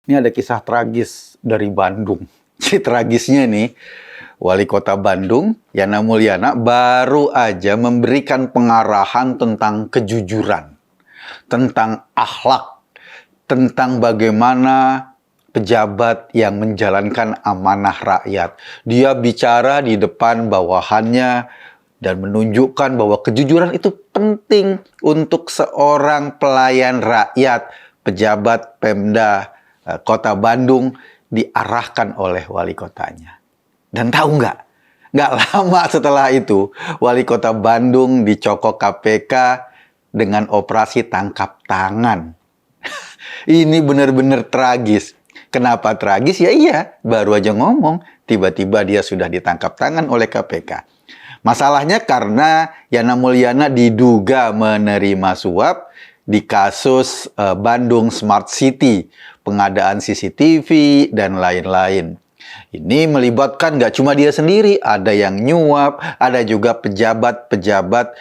Ini ada kisah tragis dari Bandung. Si tragisnya nih, Wali Kota Bandung, Yana Mulyana, baru aja memberikan pengarahan tentang kejujuran, tentang akhlak, tentang bagaimana pejabat yang menjalankan amanah rakyat. Dia bicara di depan bawahannya dan menunjukkan bahwa kejujuran itu penting untuk seorang pelayan rakyat, pejabat Pemda Kota Bandung diarahkan oleh wali kotanya. Dan tahu nggak? Nggak lama setelah itu, wali kota Bandung dicokok KPK dengan operasi tangkap tangan. Ini benar-benar tragis. Kenapa tragis? Ya iya, baru aja ngomong, tiba-tiba dia sudah ditangkap tangan oleh KPK. Masalahnya karena Yana Mulyana diduga menerima suap di kasus Bandung Smart City, pengadaan CCTV, dan lain-lain. Ini melibatkan nggak cuma dia sendiri, ada yang nyuap, ada juga pejabat-pejabat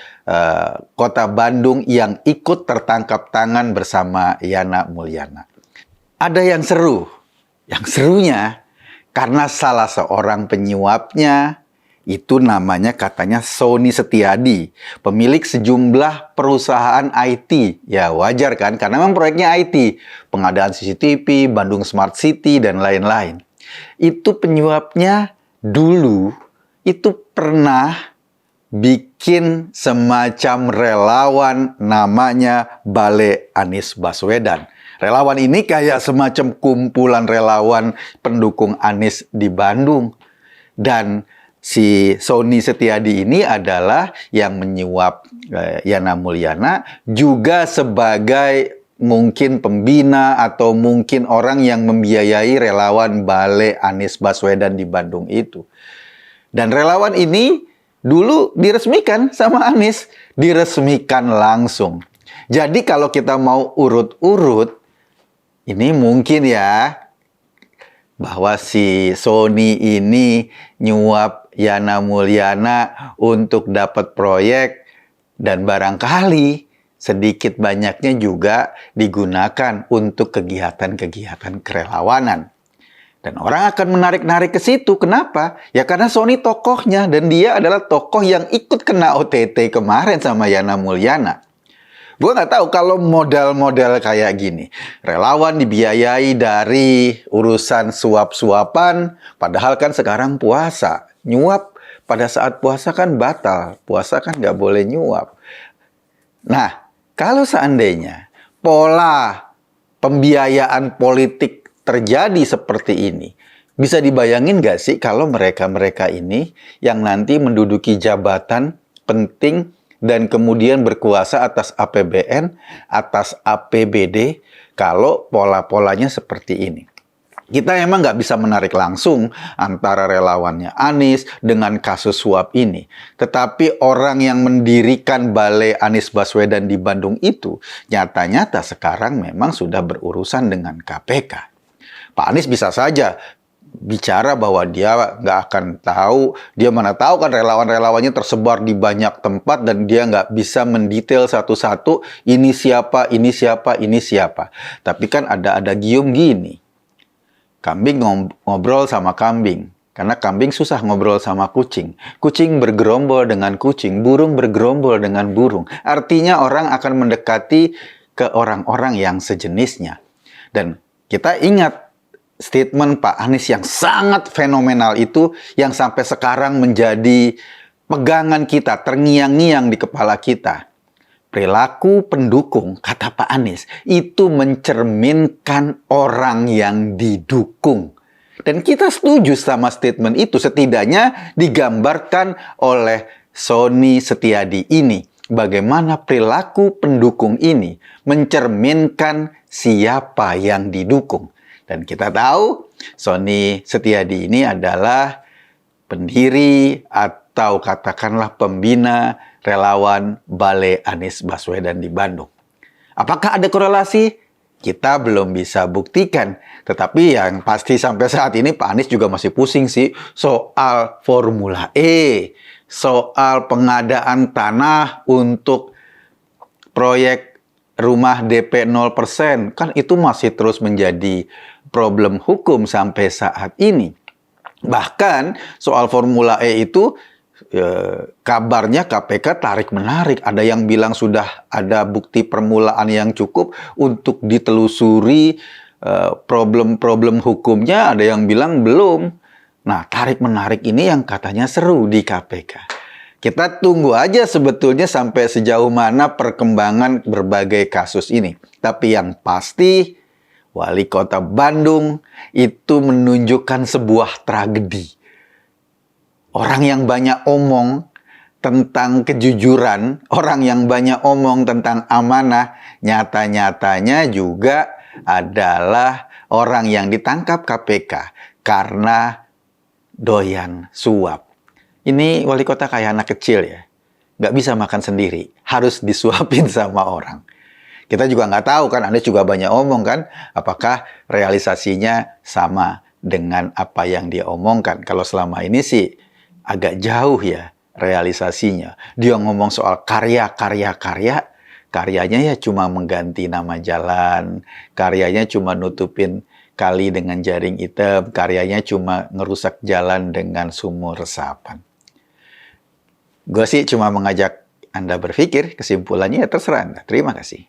Kota Bandung yang ikut tertangkap tangan bersama Yana Mulyana. Ada yang seru. Yang serunya, karena salah seorang penyuapnya, itu namanya katanya Sony Setiadi, pemilik sejumlah perusahaan IT. Ya wajar kan, karena memang proyeknya IT. Pengadaan CCTV, Bandung Smart City, dan lain-lain. Itu penyuapnya dulu, itu pernah bikin semacam relawan namanya Balai Anies Baswedan. Relawan ini kayak semacam kumpulan relawan pendukung Anies di Bandung. Dan si Sony Setiadi ini adalah yang menyuap Yana Mulyana juga sebagai mungkin pembina atau mungkin orang yang membiayai relawan Balai Anies Baswedan di Bandung itu. Dan relawan ini dulu diresmikan sama Anies, diresmikan langsung. Jadi kalau kita mau urut-urut, ini mungkin ya, bahwa si Sony ini nyuap Yana Mulyana untuk dapat proyek, dan barangkali sedikit banyaknya juga digunakan untuk kegiatan-kegiatan kerelawanan. Dan orang akan menarik-narik ke situ. Kenapa? Ya karena Sony tokohnya, dan dia adalah tokoh yang ikut kena OTT kemarin sama Yana Mulyana. Gue nggak tahu kalau modal-modal kayak gini. Relawan dibiayai dari urusan suap-suapan, padahal kan sekarang puasa. Nyuap pada saat puasa kan batal. Puasa kan nggak boleh nyuap. Nah, kalau seandainya pola pembiayaan politik terjadi seperti ini, bisa dibayangin nggak sih kalau mereka-mereka ini yang nanti menduduki jabatan penting dan kemudian berkuasa atas APBN, atas APBD, kalau pola-polanya seperti ini. Kita emang nggak bisa menarik langsung antara relawannya Anies dengan kasus suap ini. Tetapi orang yang mendirikan Balai Anies Baswedan di Bandung itu, nyata-nyata sekarang memang sudah berurusan dengan KPK. Pak Anies bisa saja bicara bahwa dia nggak akan tahu, dia mana tahu kan relawan-relawannya tersebar di banyak tempat dan dia nggak bisa mendetail satu-satu ini siapa, ini siapa, ini siapa. Tapi kan ada gium gini, kambing ngobrol sama kambing, karena kambing susah ngobrol sama kucing. Kucing bergerombol dengan kucing, burung bergerombol dengan burung. Artinya orang akan mendekati ke orang-orang yang sejenisnya. Dan kita ingat statement Pak Anies yang sangat fenomenal itu, yang sampai sekarang menjadi pegangan kita, terngiang-ngiang di kepala kita. Perilaku pendukung, kata Pak Anies, itu mencerminkan orang yang didukung. Dan kita setuju sama statement itu, setidaknya digambarkan oleh Sony Setiadi ini. Bagaimana perilaku pendukung ini mencerminkan siapa yang didukung. Dan kita tahu Sony Setiadi ini adalah pendiri atau katakanlah pembina relawan Balai Anies Baswedan di Bandung. Apakah ada korelasi? Kita belum bisa buktikan. Tetapi yang pasti sampai saat ini Pak Anies juga masih pusing sih soal Formula E, soal pengadaan tanah untuk proyek rumah DP 0%. Kan itu masih terus menjadi problem hukum sampai saat ini. Bahkan soal Formula E itu kabarnya KPK tarik-menarik. Ada yang bilang sudah ada bukti permulaan yang cukup untuk ditelusuri problem-problem hukumnya, ada yang bilang belum. Nah, tarik-menarik ini yang katanya seru di KPK. Kita tunggu aja sebetulnya sampai sejauh mana perkembangan berbagai kasus ini. Tapi yang pasti, Wali Kota Bandung itu menunjukkan sebuah tragedi. Orang yang banyak omong tentang kejujuran, orang yang banyak omong tentang amanah, nyata-nyatanya juga adalah orang yang ditangkap KPK karena doyan suap. Ini wali kota kayak anak kecil ya. Nggak bisa makan sendiri, harus disuapin sama orang. Kita juga nggak tahu kan, Anda juga banyak omong kan, apakah realisasinya sama dengan apa yang dia omongkan. Kalau selama ini sih agak jauh ya realisasinya. Dia ngomong soal karya, karyanya ya cuma mengganti nama jalan, karyanya cuma nutupin kali dengan jaring hitam, karyanya cuma ngerusak jalan dengan sumur resapan. Gue sih cuma mengajak Anda berpikir, kesimpulannya ya terserah Anda. Terima kasih.